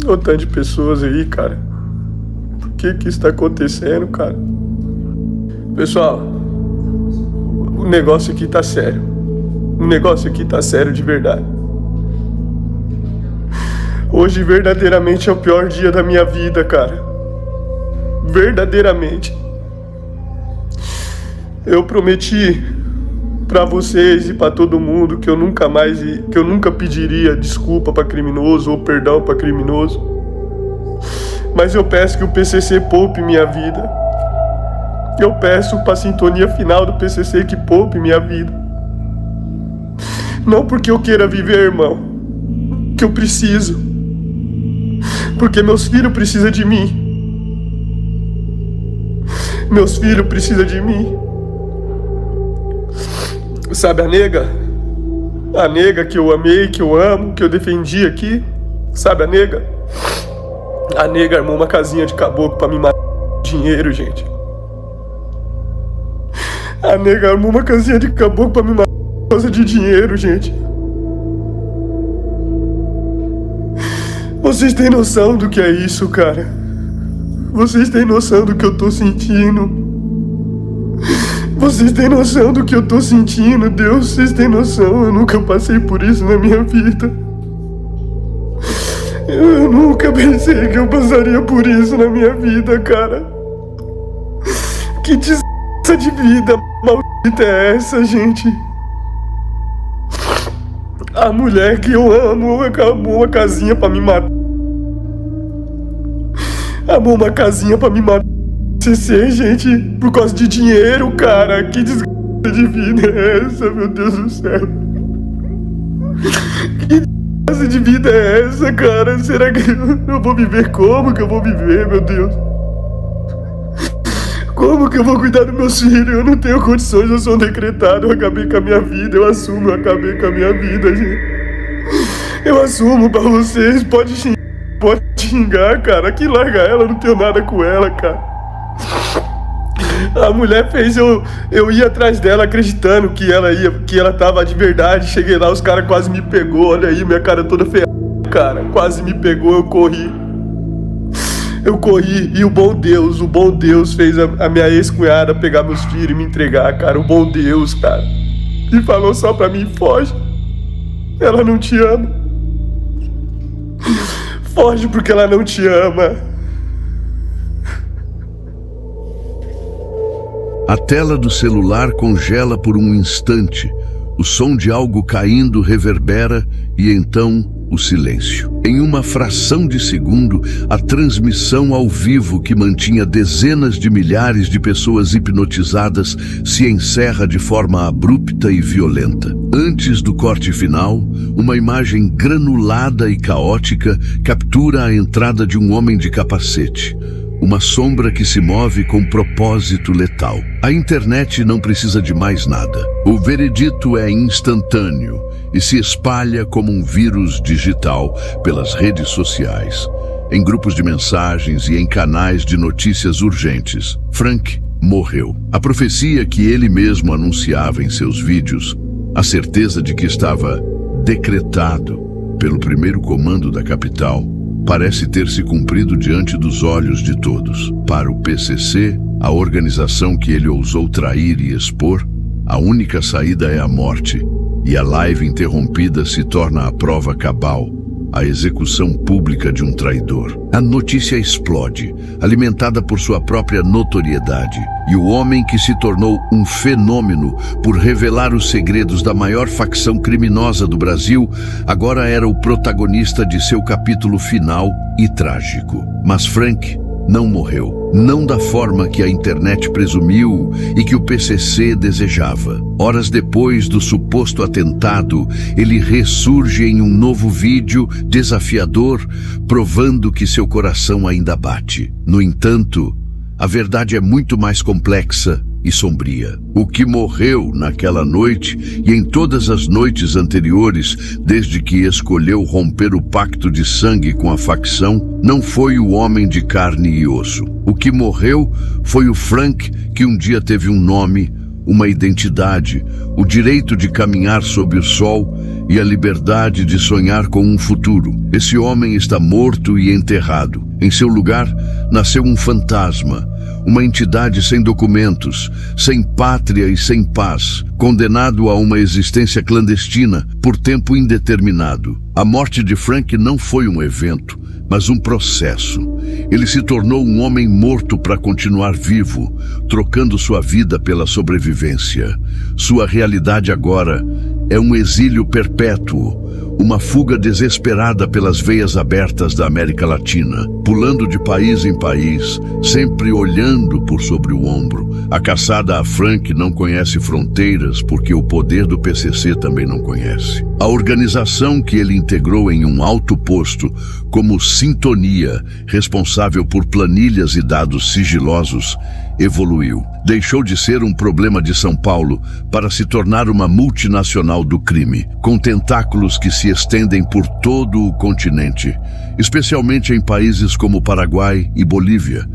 Olha o tanto de pessoas aí, cara. Por que isso está acontecendo, cara? Pessoal, o negócio aqui tá sério. O negócio aqui tá sério de verdade. Hoje verdadeiramente é o pior dia da minha vida, cara. Verdadeiramente. Eu prometi pra vocês e pra todo mundo que eu nunca pediria desculpa pra criminoso ou perdão pra criminoso. Mas eu peço que o PCC poupe minha vida. Eu peço pra sintonia final do PCC que poupe minha vida. Não porque eu queira viver, irmão. Que eu preciso. Porque meus filhos precisam de mim. Meus filhos precisam de mim. Sabe a nega? A nega que eu amei, que eu amo, que eu defendi aqui. Sabe a nega? A nega armou uma casinha de caboclo pra me matar dinheiro, gente. A nega armou uma casinha de caboclo pra me matar por causa de dinheiro, gente. Vocês têm noção do que é isso, cara? Vocês têm noção do que eu tô sentindo? Vocês têm noção do que eu tô sentindo? Deus, vocês têm noção? Eu nunca passei por isso na minha vida. Eu nunca pensei que eu passaria por isso na minha vida, cara. Que desgraça de vida maldita é essa, gente? A mulher que eu amo acabou uma casinha pra me matar. Armou uma casinha pra me matar. CC, gente, por causa de dinheiro, cara. Que desgraça de vida é essa, meu Deus do céu? Que desgraça de vida é essa, cara? Será que eu vou viver? Como que eu vou viver, meu Deus? Como que eu vou cuidar dos meus filhos? Eu não tenho condições, eu sou um decretado. Eu acabei com a minha vida, eu assumo, eu acabei com a minha vida, gente. Eu assumo pra vocês, pode xingar, cara. Que larga ela, eu não tenho nada com ela, cara. A mulher fez eu ir atrás dela acreditando que ela tava de verdade. Cheguei lá, os caras quase me pegou. Olha aí, minha cara toda feia, cara. Quase me pegou, eu corri e o bom Deus fez a minha ex-cunhada pegar meus filhos e me entregar, cara. O bom Deus, cara. E falou só pra mim, foge. Ela não te ama. Foge porque ela não te ama. A tela do celular congela por um instante. O som de algo caindo reverbera e então o silêncio. Em uma fração de segundo, a transmissão ao vivo que mantinha dezenas de milhares de pessoas hipnotizadas se encerra de forma abrupta e violenta. Antes do corte final, uma imagem granulada e caótica captura a entrada de um homem de capacete. Uma sombra que se move com propósito letal. A internet não precisa de mais nada. O veredito é instantâneo e se espalha como um vírus digital pelas redes sociais, em grupos de mensagens e em canais de notícias urgentes. Frank morreu. A profecia que ele mesmo anunciava em seus vídeos, a certeza de que estava decretado pelo primeiro comando da capital, parece ter se cumprido diante dos olhos de todos. Para o PCC, a organização que ele ousou trair e expor, a única saída é a morte, e a live interrompida se torna a prova cabal, a execução pública de um traidor. A notícia explode, alimentada por sua própria notoriedade, e o homem que se tornou um fenômeno por revelar os segredos da maior facção criminosa do Brasil, agora era o protagonista de seu capítulo final e trágico. Mas Frank não morreu, não da forma que a internet presumiu e que o PCC desejava. Horas depois do suposto atentado, ele ressurge em um novo vídeo desafiador, provando que seu coração ainda bate. No entanto, a verdade é muito mais complexa e sombria. O que morreu naquela noite e em todas as noites anteriores, desde que escolheu romper o pacto de sangue com a facção, não foi o homem de carne e osso. O que morreu foi o Frank que um dia teve um nome, uma identidade, o direito de caminhar sob o sol e a liberdade de sonhar com um futuro. Esse homem está morto e enterrado. Em seu lugar, nasceu um fantasma, uma entidade sem documentos, sem pátria e sem paz, condenado a uma existência clandestina por tempo indeterminado. A morte de Frank não foi um evento, mas um processo. Ele se tornou um homem morto para continuar vivo, trocando sua vida pela sobrevivência. Sua realidade agora é um exílio perpétuo, uma fuga desesperada pelas veias abertas da América Latina, pulando de país em país, sempre olhando por sobre o ombro. A caçada a Frank não conhece fronteiras porque o poder do PCC também não conhece. A organização que ele integrou em um alto posto como Sintonia, responsável por planilhas e dados sigilosos, evoluiu. Deixou de ser um problema de São Paulo para se tornar uma multinacional do crime, com tentáculos que se estendem por todo o continente, especialmente em países como Paraguai e Bolívia,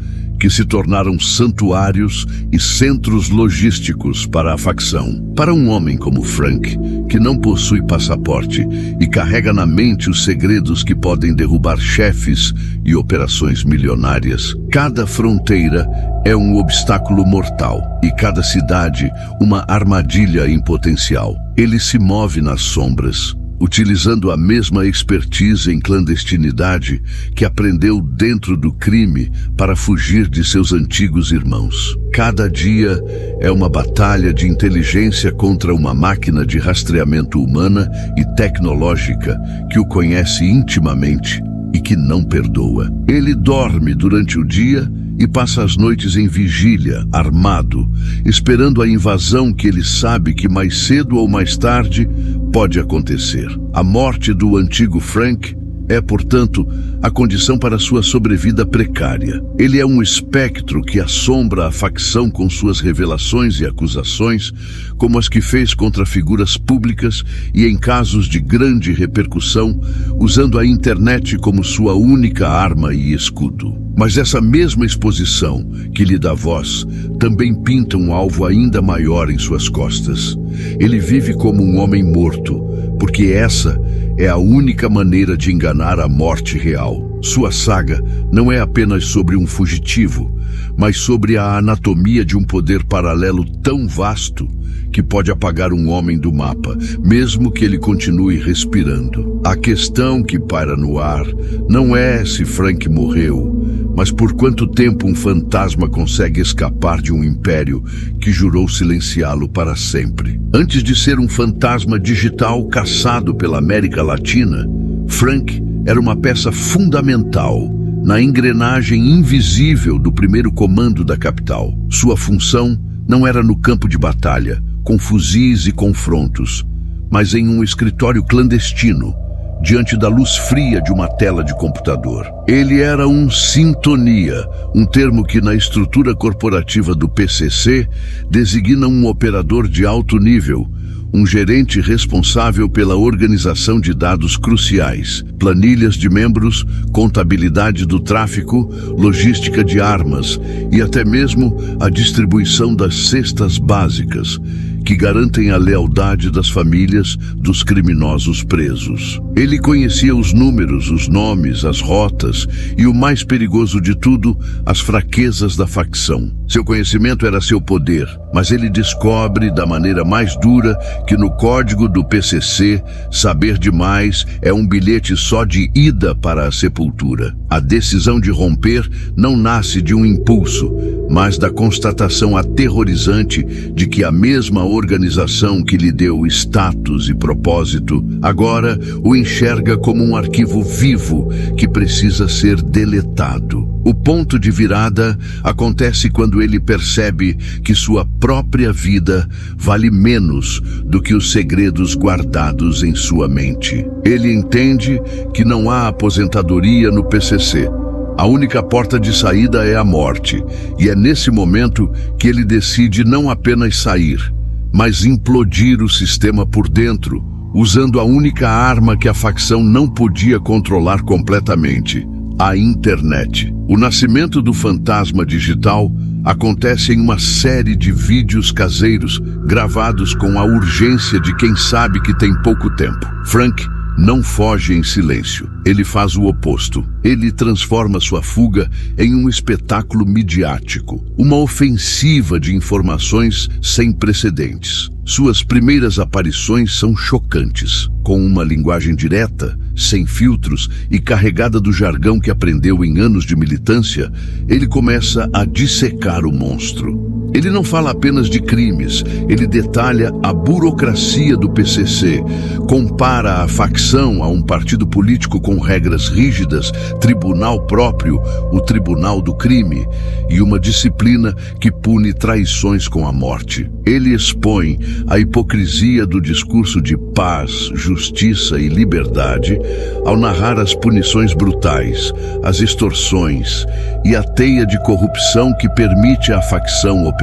que se tornaram santuários e centros logísticos para a facção. Para um homem como Frank, que não possui passaporte e carrega na mente os segredos que podem derrubar chefes e operações milionárias, cada fronteira é um obstáculo mortal e cada cidade uma armadilha em potencial. Ele se move nas sombras, utilizando a mesma expertise em clandestinidade que aprendeu dentro do crime para fugir de seus antigos irmãos. Cada dia é uma batalha de inteligência contra uma máquina de rastreamento humana e tecnológica que o conhece intimamente e que não perdoa. Ele dorme durante o dia e passa as noites em vigília, armado, esperando a invasão que ele sabe que mais cedo ou mais tarde pode acontecer. A morte do antigo Frank é, portanto, a condição para sua sobrevida precária. Ele é um espectro que assombra a facção com suas revelações e acusações, como as que fez contra figuras públicas e em casos de grande repercussão, usando a internet como sua única arma e escudo. Mas essa mesma exposição que lhe dá voz também pinta um alvo ainda maior em suas costas. Ele vive como um homem morto, porque essa é a única maneira de enganar a morte real. Sua saga não é apenas sobre um fugitivo, mas sobre a anatomia de um poder paralelo tão vasto que pode apagar um homem do mapa, mesmo que ele continue respirando. A questão que paira no ar não é se Frank morreu, mas por quanto tempo um fantasma consegue escapar de um império que jurou silenciá-lo para sempre. Antes de ser um fantasma digital caçado pela América Latina, Frank era uma peça fundamental na engrenagem invisível do primeiro comando da capital. Sua função não era no campo de batalha, com fuzis e confrontos, mas em um escritório clandestino, diante da luz fria de uma tela de computador. Ele era um sintonia, um termo que na estrutura corporativa do PCC designa um operador de alto nível, um gerente responsável pela organização de dados cruciais, planilhas de membros, contabilidade do tráfico, logística de armas e até mesmo a distribuição das cestas básicas, que garantem a lealdade das famílias dos criminosos presos. Ele conhecia os números, os nomes, as rotas e, o mais perigoso de tudo, as fraquezas da facção. Seu conhecimento era seu poder, mas ele descobre da maneira mais dura que no código do PCC, saber demais é um bilhete só de ida para a sepultura. A decisão de romper não nasce de um impulso, mas da constatação aterrorizante de que a mesma organização que lhe deu status e propósito, agora o enxerga como um arquivo vivo que precisa ser deletado. O ponto de virada acontece quando ele percebe que sua própria vida vale menos do que os segredos guardados em sua mente. Ele entende que não há aposentadoria no PCC. A única porta de saída é a morte, e é nesse momento que ele decide não apenas sair, mas implodir o sistema por dentro, usando a única arma que a facção não podia controlar completamente: a internet. O nascimento do fantasma digital acontece em uma série de vídeos caseiros gravados com a urgência de quem sabe que tem pouco tempo. Frank não foge em silêncio. Ele faz o oposto. Ele transforma sua fuga em um espetáculo midiático, uma ofensiva de informações sem precedentes. Suas primeiras aparições são chocantes, com uma linguagem direta, sem filtros e carregada do jargão que aprendeu em anos de militância. Ele começa a dissecar o monstro. Ele não fala apenas de crimes, ele detalha a burocracia do PCC, compara a facção a um partido político com regras rígidas, tribunal próprio, o tribunal do crime, e uma disciplina que pune traições com a morte. Ele expõe a hipocrisia do discurso de paz, justiça e liberdade ao narrar as punições brutais, as extorsões e a teia de corrupção que permite à facção operar.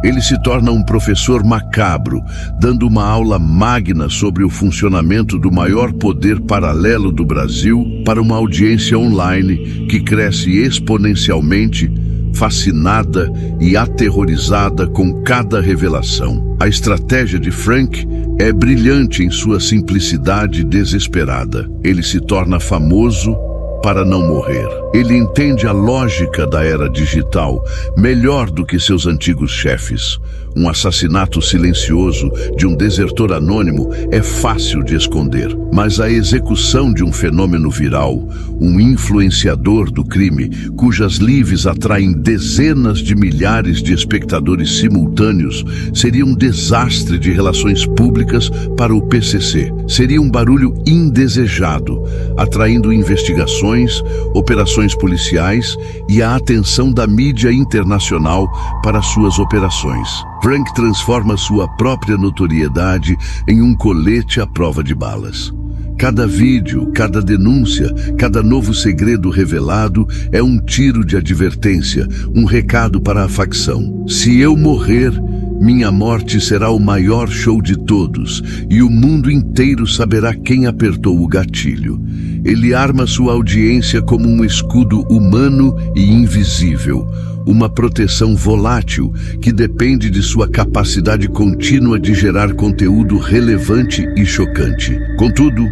Ele se torna um professor macabro, dando uma aula magna sobre o funcionamento do maior poder paralelo do Brasil para uma audiência online que cresce exponencialmente, fascinada e aterrorizada com cada revelação. A estratégia de Frank é brilhante em sua simplicidade desesperada. Ele se torna famoso para não morrer. Ele entende a lógica da era digital melhor do que seus antigos chefes. Um assassinato silencioso de um desertor anônimo é fácil de esconder, mas a execução de um fenômeno viral, um influenciador do crime, cujas lives atraem dezenas de milhares de espectadores simultâneos, seria um desastre de relações públicas para o PCC. Seria um barulho indesejado, atraindo investigações, operações policiais e a atenção da mídia internacional para suas operações. Frank transforma sua própria notoriedade em um colete à prova de balas. Cada vídeo, cada denúncia, cada novo segredo revelado é um tiro de advertência, um recado para a facção. Se eu morrer, minha morte será o maior show de todos e o mundo inteiro saberá quem apertou o gatilho. Ele arma sua audiência como um escudo humano e invisível, uma proteção volátil que depende de sua capacidade contínua de gerar conteúdo relevante e chocante. Contudo,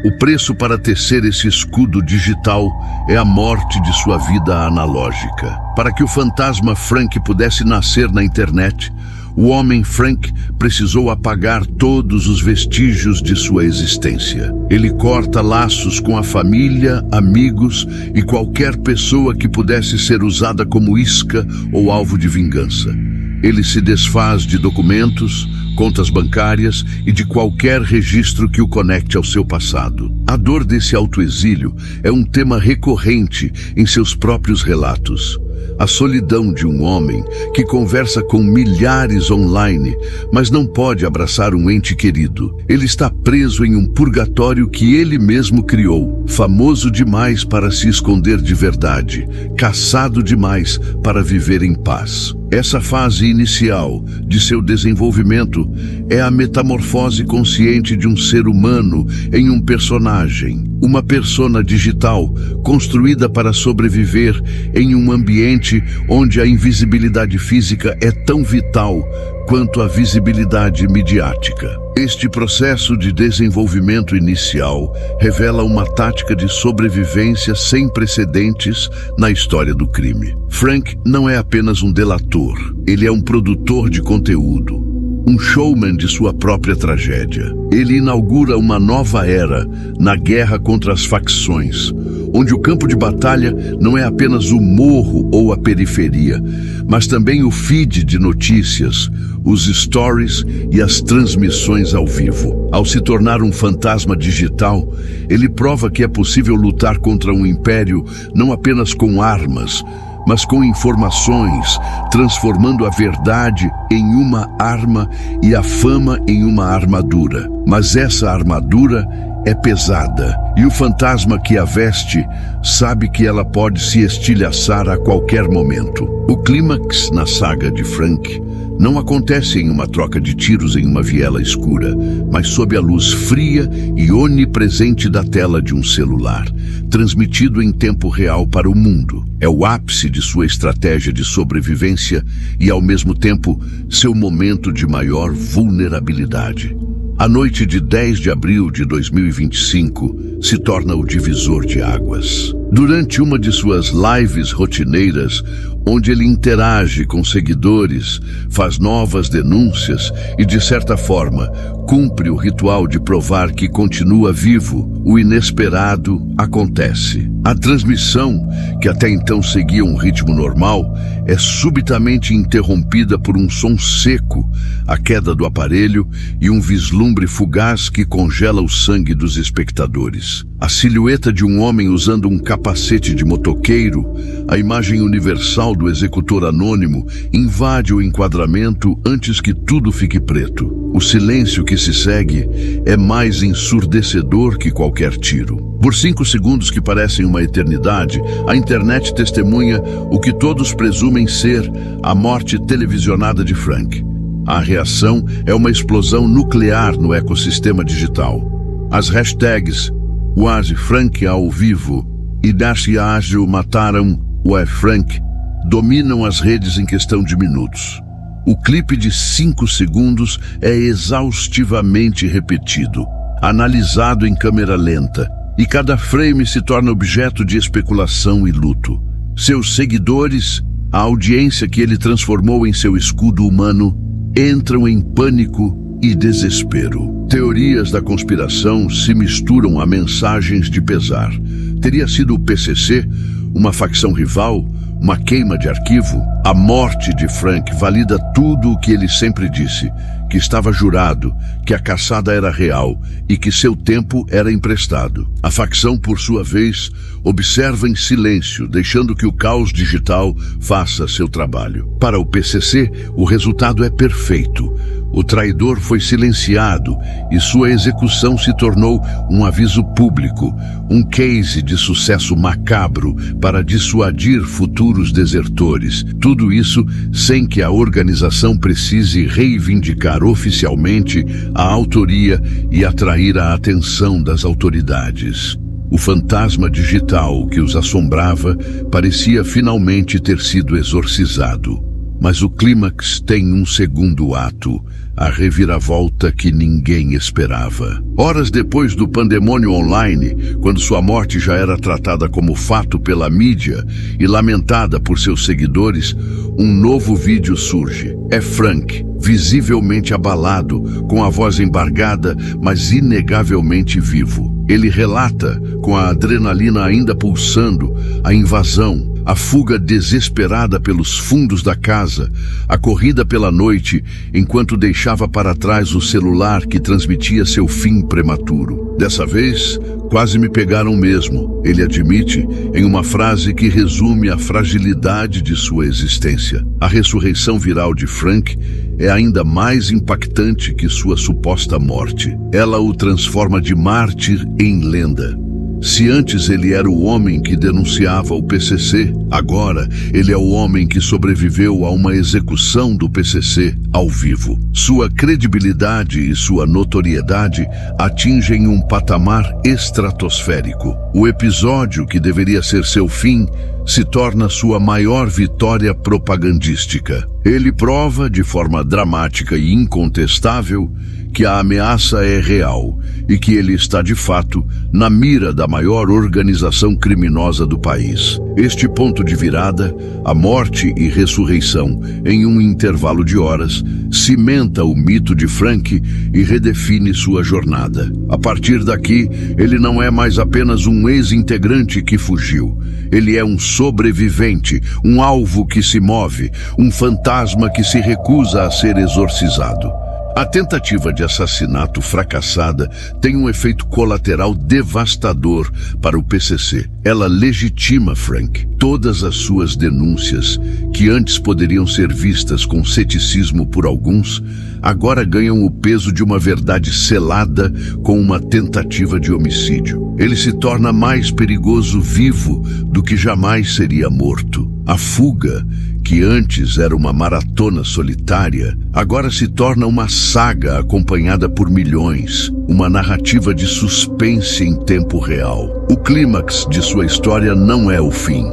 o preço para tecer esse escudo digital é a morte de sua vida analógica. Para que o fantasma Frank pudesse nascer na internet, o homem Frank precisou apagar todos os vestígios de sua existência. Ele corta laços com a família, amigos e qualquer pessoa que pudesse ser usada como isca ou alvo de vingança. Ele se desfaz de documentos, contas bancárias e de qualquer registro que o conecte ao seu passado. A dor desse autoexílio é um tema recorrente em seus próprios relatos. A solidão de um homem que conversa com milhares online, mas não pode abraçar um ente querido. Ele está preso em um purgatório que ele mesmo criou, famoso demais para se esconder de verdade, caçado demais para viver em paz. Essa fase inicial de seu desenvolvimento é a metamorfose consciente de um ser humano em um personagem, uma persona digital construída para sobreviver em um ambiente onde a invisibilidade física é tão vital quanto a visibilidade midiática. Este processo de desenvolvimento inicial revela uma tática de sobrevivência sem precedentes na história do crime. Frank não é apenas um delator, ele é um produtor de conteúdo, um showman de sua própria tragédia. Ele inaugura uma nova era na guerra contra as facções, onde o campo de batalha não é apenas o morro ou a periferia, mas também o feed de notícias, os stories e as transmissões ao vivo. Ao se tornar um fantasma digital, ele prova que é possível lutar contra um império não apenas com armas, mas com informações, transformando a verdade em uma arma e a fama em uma armadura. Mas essa armadura é pesada, e o fantasma que a veste sabe que ela pode se estilhaçar a qualquer momento. O clímax na saga de Frank não acontece em uma troca de tiros em uma viela escura, mas sob a luz fria e onipresente da tela de um celular, transmitido em tempo real para o mundo. É o ápice de sua estratégia de sobrevivência e, ao mesmo tempo, seu momento de maior vulnerabilidade. A noite de 10 de abril de 2025 se torna o divisor de águas. Durante uma de suas lives rotineiras, onde ele interage com seguidores, faz novas denúncias e, de certa forma, cumpre o ritual de provar que continua vivo, o inesperado acontece. A transmissão, que até então seguia um ritmo normal, é subitamente interrompida por um som seco, a queda do aparelho e um vislumbre fugaz que congela o sangue dos espectadores. A silhueta de um homem usando um capacete de motoqueiro, a imagem universal do executor anônimo, invade o enquadramento antes que tudo fique preto. O silêncio que se segue é mais ensurdecedor que qualquer tiro. Por 5 segundos que parecem uma eternidade, a internet testemunha o que todos presumem ser a morte televisionada de Frank. A reação é uma explosão nuclear no ecossistema digital. As hashtags Waz Frank ao vivo e Nasce Ágil mataram o Frank dominam as redes em questão de minutos. O clipe de 5 segundos é exaustivamente repetido, analisado em câmera lenta, e cada frame se torna objeto de especulação e luto. Seus seguidores, a audiência que ele transformou em seu escudo humano, entram em pânico e desespero. Teorias da conspiração se misturam a mensagens de pesar. Teria sido o PCC, uma facção rival, uma queima de arquivo? A morte de Frank valida tudo o que ele sempre disse, que estava jurado, que a caçada era real e que seu tempo era emprestado. A facção, por sua vez, observa em silêncio, deixando que o caos digital faça seu trabalho. Para o PCC, o resultado é perfeito. O traidor foi silenciado e sua execução se tornou um aviso público, um case de sucesso macabro para dissuadir futuros desertores. Tudo isso sem que a organização precise reivindicar oficialmente a autoria e atrair a atenção das autoridades. O fantasma digital que os assombrava parecia finalmente ter sido exorcizado. Mas o clímax tem um segundo ato, a reviravolta que ninguém esperava. Horas depois do pandemônio online, quando sua morte já era tratada como fato pela mídia e lamentada por seus seguidores, um novo vídeo surge. É Frank, visivelmente abalado, com a voz embargada, mas inegavelmente vivo. Ele relata, com a adrenalina ainda pulsando, a invasão, a fuga desesperada pelos fundos da casa, a corrida pela noite, enquanto deixava para trás o celular que transmitia seu fim prematuro. Dessa vez, quase me pegaram mesmo, ele admite, em uma frase que resume a fragilidade de sua existência. A ressurreição viral de Frank é ainda mais impactante que sua suposta morte. Ela o transforma de mártir em lenda. Se antes ele era o homem que denunciava o PCC, agora ele é o homem que sobreviveu a uma execução do PCC ao vivo. Sua credibilidade e sua notoriedade atingem um patamar estratosférico. O episódio que deveria ser seu fim se torna sua maior vitória propagandística. Ele prova, de forma dramática e incontestável, que a ameaça é real e que ele está, de fato, na mira da maior organização criminosa do país. Este ponto de virada, a morte e ressurreição em um intervalo de horas, cimenta o mito de Frank e redefine sua jornada. A partir daqui, ele não é mais apenas um ex-integrante que fugiu. Ele é um sobrevivente, um alvo que se move, um fantasma que se recusa a ser exorcizado. A tentativa de assassinato fracassada tem um efeito colateral devastador para o PCC. Ela legitima Frank. Todas as suas denúncias, que antes poderiam ser vistas com ceticismo por alguns, agora ganham o peso de uma verdade selada com uma tentativa de homicídio. Ele se torna mais perigoso vivo do que jamais seria morto. A fuga, que que antes era uma maratona solitária, agora se torna uma saga acompanhada por milhões, uma narrativa de suspense em tempo real. O clímax de sua história não é o fim,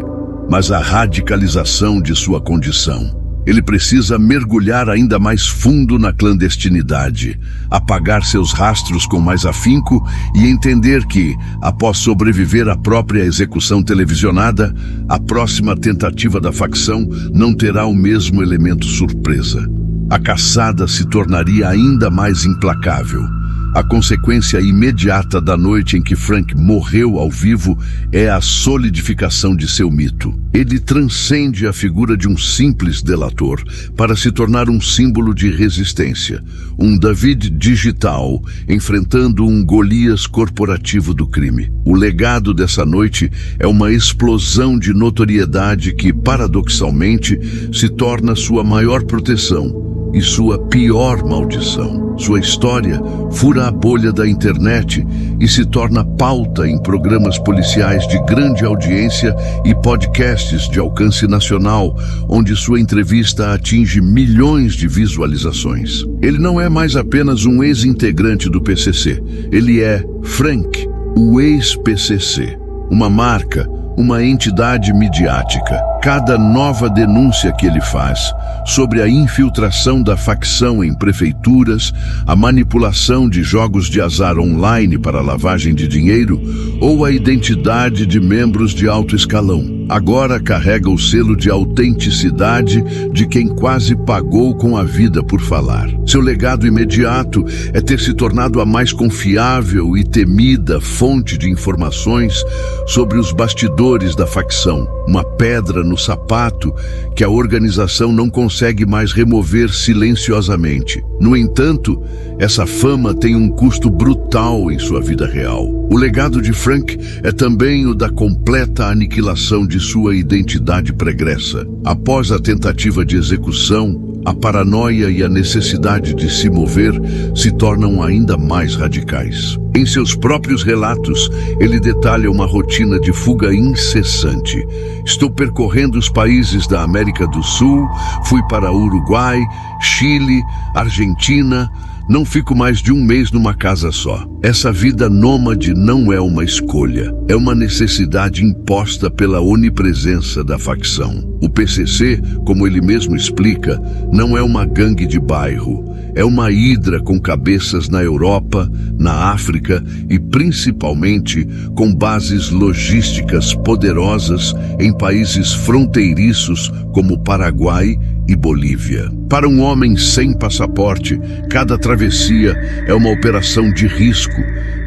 mas a radicalização de sua condição. Ele precisa mergulhar ainda mais fundo na clandestinidade, apagar seus rastros com mais afinco e entender que, após sobreviver à própria execução televisionada, a próxima tentativa da facção não terá o mesmo elemento surpresa. A caçada se tornaria ainda mais implacável. A consequência imediata da noite em que Frank morreu ao vivo é a solidificação de seu mito. Ele transcende a figura de um simples delator para se tornar um símbolo de resistência, um David digital enfrentando um Golias corporativo do crime. O legado dessa noite é uma explosão de notoriedade que, paradoxalmente, se torna sua maior proteção e sua pior maldição. Sua história fura a bolha da internet e se torna pauta em programas policiais de grande audiência e podcasts de alcance nacional, onde sua entrevista atinge milhões de visualizações. Ele não é mais apenas um ex-integrante do PCC. Ele é Frank, o ex-PCC. Uma marca, uma entidade midiática. Cada nova denúncia que ele faz sobre a infiltração da facção em prefeituras, a manipulação de jogos de azar online para lavagem de dinheiro ou a identidade de membros de alto escalão, agora carrega o selo de autenticidade de quem quase pagou com a vida por falar. Seu legado imediato é ter se tornado a mais confiável e temida fonte de informações sobre os bastidores da facção, uma pedra no sapato que a organização não consegue mais remover silenciosamente. No entanto, essa fama tem um custo brutal em sua vida real. O legado de Frank é também o da completa aniquilação de sua identidade pregressa. Após a tentativa de execução, a paranoia e a necessidade de se mover se tornam ainda mais radicais. Em seus próprios relatos, ele detalha uma rotina de fuga incessante. Estou percorrendo os países da América do Sul, fui para Uruguai, Chile, Argentina. Não fico mais de um mês numa casa só. Essa vida nômade não é uma escolha, é uma necessidade imposta pela onipresença da facção. O PCC, como ele mesmo explica, não é uma gangue de bairro, é uma hidra com cabeças na Europa, na África e principalmente com bases logísticas poderosas em países fronteiriços como Paraguai e Bolívia. Para um homem sem passaporte, cada travessia é uma operação de risco,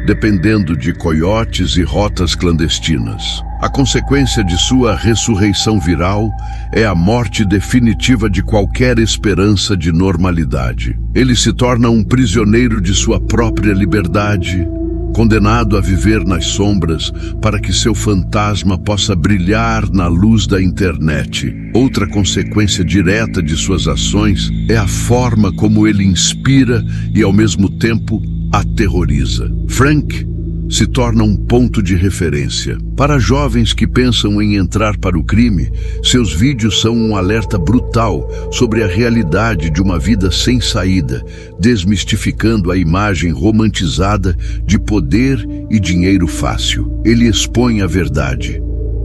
dependendo de coiotes e rotas clandestinas. A consequência de sua ressurreição viral é a morte definitiva de qualquer esperança de normalidade. Ele se torna um prisioneiro de sua própria liberdade, condenado a viver nas sombras para que seu fantasma possa brilhar na luz da internet. Outra consequência direta de suas ações é a forma como ele inspira e, ao mesmo tempo, aterroriza. Frank se torna um ponto de referência. Para jovens que pensam em entrar para o crime, seus vídeos são um alerta brutal sobre a realidade de uma vida sem saída, desmistificando a imagem romantizada de poder e dinheiro fácil. Ele expõe a verdade.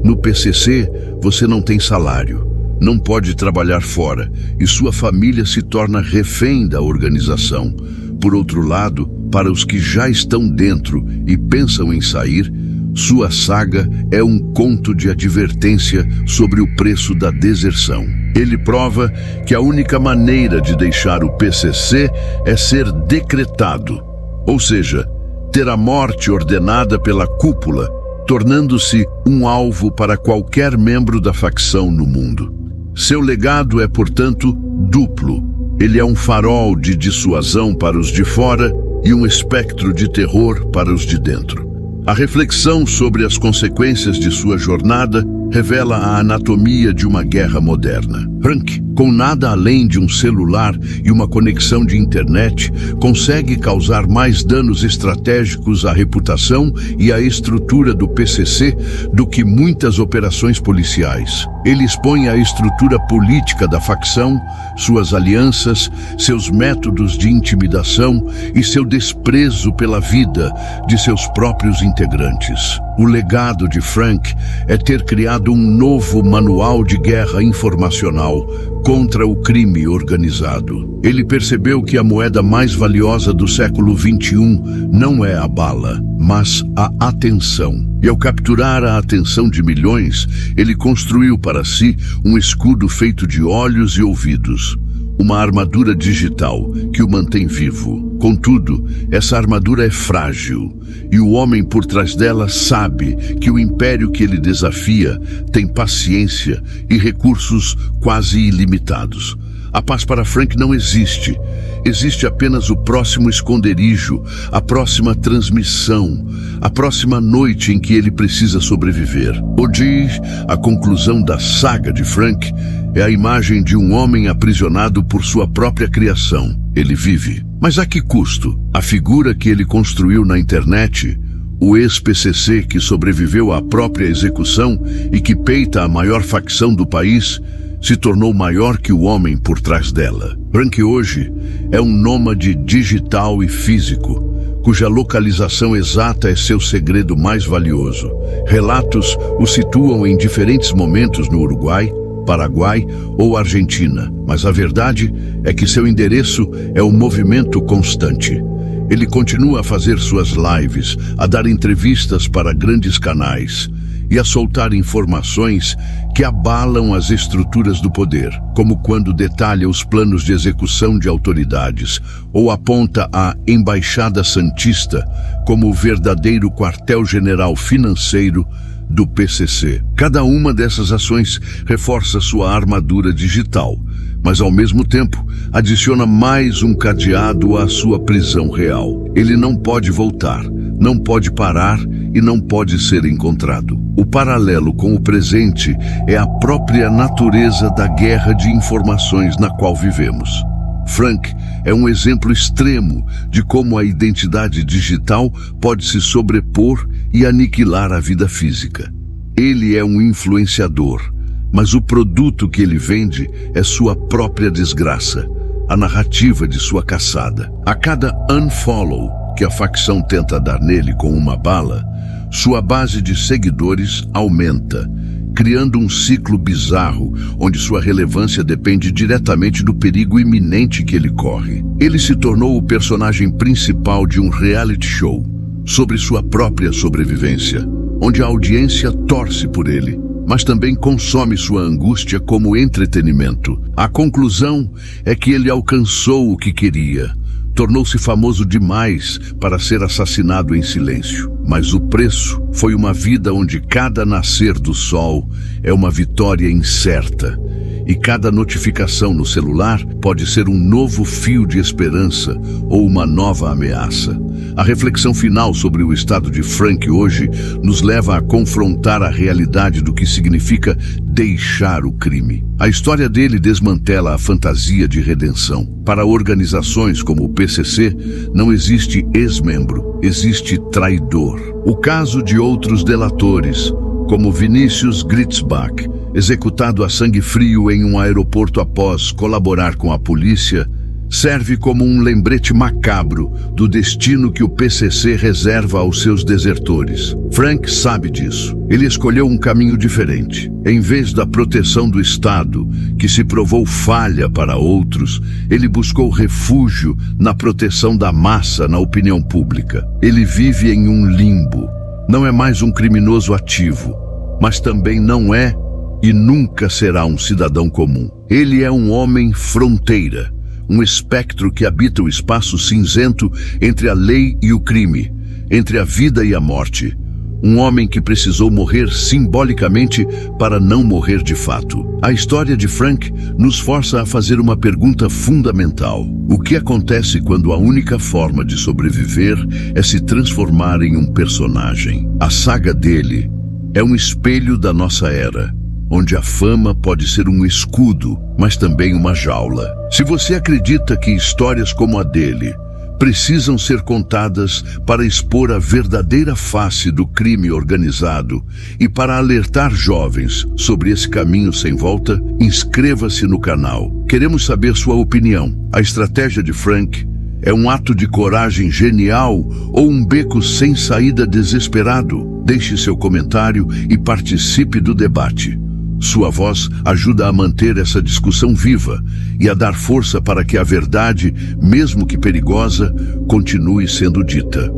No PCC, você não tem salário, não pode trabalhar fora e sua família se torna refém da organização. Por outro lado, para os que já estão dentro e pensam em sair, sua saga é um conto de advertência sobre o preço da deserção. Ele prova que a única maneira de deixar o PCC é ser decretado, ou seja, ter a morte ordenada pela cúpula, tornando-se um alvo para qualquer membro da facção no mundo. Seu legado é, portanto, duplo. Ele é um farol de dissuasão para os de fora e um espectro de terror para os de dentro. A reflexão sobre as consequências de sua jornada revela a anatomia de uma guerra moderna. Frank, com nada além de um celular e uma conexão de internet, consegue causar mais danos estratégicos à reputação e à estrutura do PCC do que muitas operações policiais. Ele expõe a estrutura política da facção, suas alianças, seus métodos de intimidação e seu desprezo pela vida de seus próprios integrantes. O legado de Frank é ter criado um novo manual de guerra informacional contra o crime organizado. Ele percebeu que a moeda mais valiosa do século XXI não é a bala, mas a atenção. E ao capturar a atenção de milhões, ele construiu para si um escudo feito de olhos e ouvidos. Uma armadura digital que o mantém vivo. Contudo, essa armadura é frágil e o homem por trás dela sabe que o império que ele desafia tem paciência e recursos quase ilimitados. A paz para Frank não existe. Existe apenas o próximo esconderijo, a próxima transmissão, a próxima noite em que ele precisa sobreviver. Hoje, a conclusão da saga de Frank é a imagem de um homem aprisionado por sua própria criação. Ele vive. Mas a que custo? A figura que ele construiu na internet, o ex-PCC que sobreviveu à própria execução e que peita a maior facção do país, se tornou maior que o homem por trás dela. Frank hoje é um nômade digital e físico, cuja localização exata é seu segredo mais valioso. Relatos o situam em diferentes momentos no Uruguai, Paraguai ou Argentina, mas a verdade é que seu endereço é um movimento constante. Ele continua a fazer suas lives, a dar entrevistas para grandes canais e a soltar informações que abalam as estruturas do poder, como quando detalha os planos de execução de autoridades ou aponta a Embaixada Santista como o verdadeiro quartel-general financeiro do PCC. Cada uma dessas ações reforça sua armadura digital, mas ao mesmo tempo adiciona mais um cadeado à sua prisão real. Ele não pode voltar, não pode parar e não pode ser encontrado. O paralelo com o presente é a própria natureza da guerra de informações na qual vivemos. Frank é um exemplo extremo de como a identidade digital pode se sobrepor e aniquilar a vida física. Ele é um influenciador, mas o produto que ele vende é sua própria desgraça, a narrativa de sua caçada. A cada unfollow que a facção tenta dar nele com uma bala, sua base de seguidores aumenta, criando um ciclo bizarro onde sua relevância depende diretamente do perigo iminente que ele corre. Ele se tornou o personagem principal de um reality show sobre sua própria sobrevivência, onde a audiência torce por ele, mas também consome sua angústia como entretenimento. A conclusão é que ele alcançou o que queria. Tornou-se famoso demais para ser assassinado em silêncio. Mas o preço foi uma vida onde cada nascer do sol é uma vitória incerta. E cada notificação no celular pode ser um novo fio de esperança ou uma nova ameaça. A reflexão final sobre o estado de Frank hoje nos leva a confrontar a realidade do que significa deixar o crime. A história dele desmantela a fantasia de redenção. Para organizações como o PCC, não existe ex-membro, existe traidor. O caso de outros delatores, como Vinícius Gritzbach, executado a sangue frio em um aeroporto após colaborar com a polícia, serve como um lembrete macabro do destino que o PCC reserva aos seus desertores. Frank sabe disso. Ele escolheu um caminho diferente. Em vez da proteção do Estado, que se provou falha para outros, ele buscou refúgio na proteção da massa na opinião pública. Ele vive em um limbo. Não é mais um criminoso ativo, mas também não é e nunca será um cidadão comum. Ele é um homem fronteira, um espectro que habita o espaço cinzento entre a lei e o crime, entre a vida e a morte. Um homem que precisou morrer simbolicamente para não morrer de fato. A história de Frank nos força a fazer uma pergunta fundamental. O que acontece quando a única forma de sobreviver é se transformar em um personagem? A saga dele é um espelho da nossa era. onde a fama pode ser um escudo, mas também uma jaula. Se você acredita que histórias como a dele precisam ser contadas para expor a verdadeira face do crime organizado e para alertar jovens sobre esse caminho sem volta, inscreva-se no canal. Queremos saber sua opinião. A estratégia de Frank é um ato de coragem genial ou um beco sem saída desesperado? Deixe seu comentário e participe do debate. Sua voz ajuda a manter essa discussão viva e a dar força para que a verdade, mesmo que perigosa, continue sendo dita.